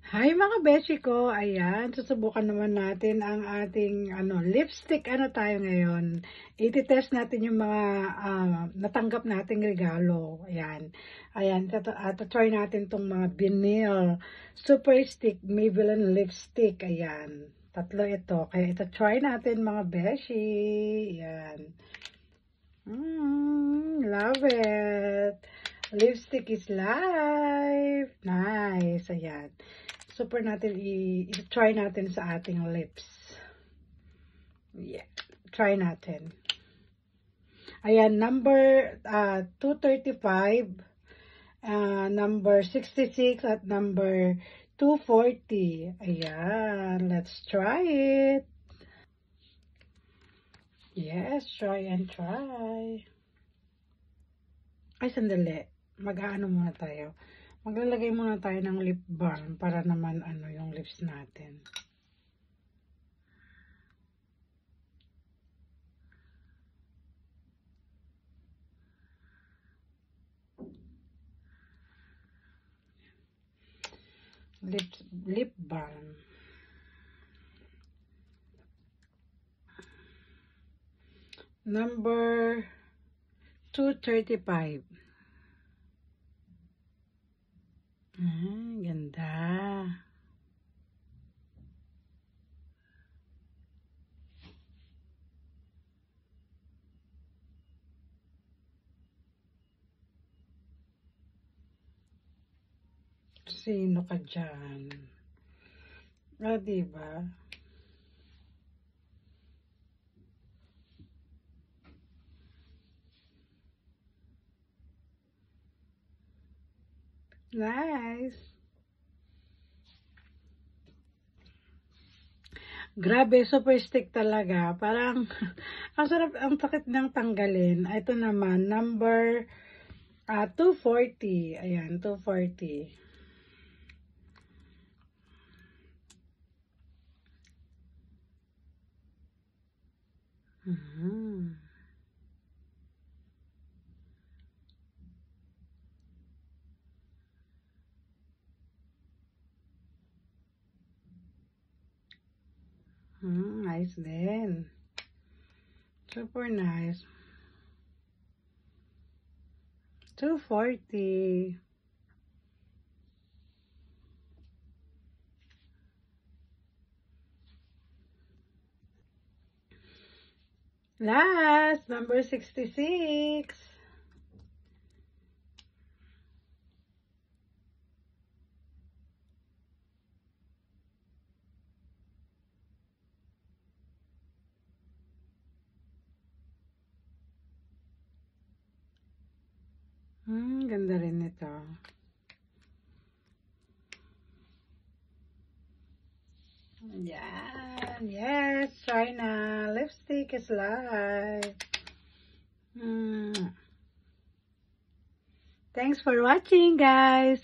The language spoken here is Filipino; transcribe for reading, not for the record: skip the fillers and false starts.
Hi mga beshi ko, ayan, susubukan naman natin ang ating lipstick. Ano tayo ngayon? Iti-test natin yung mga natanggap nating regalo. Ayan, ayan, try natin tong mga Benil Super Stick Maybelline Lipstick. Ayan, tatlo ito. Kaya ito try natin mga beshi. Ayan. Love it. Lipstick is life. Nice. Ayan. Super natin i-try natin sa ating lips. Yeah. Try natin. Ayan, number 235, number 66 at number 240. Ayan, let's try it. Yes, try and try. Ay, sandali. Mag-aano muna tayo. Maglalagay muna tayo ng lip balm para naman yung lips natin. Lip balm. Number 235. Ganda. Sino ka dyan? Diba? Nice. Grabe, super stick talaga. Parang, ang sarap, ang sakit ng tanggalin. Ito naman, number 240. Ayan, 240. Nice din. Super nice. 240. Last, number 66. Ganda rin ito. Yan. Yes, try na. Lipstick is life. Thanks for watching, guys.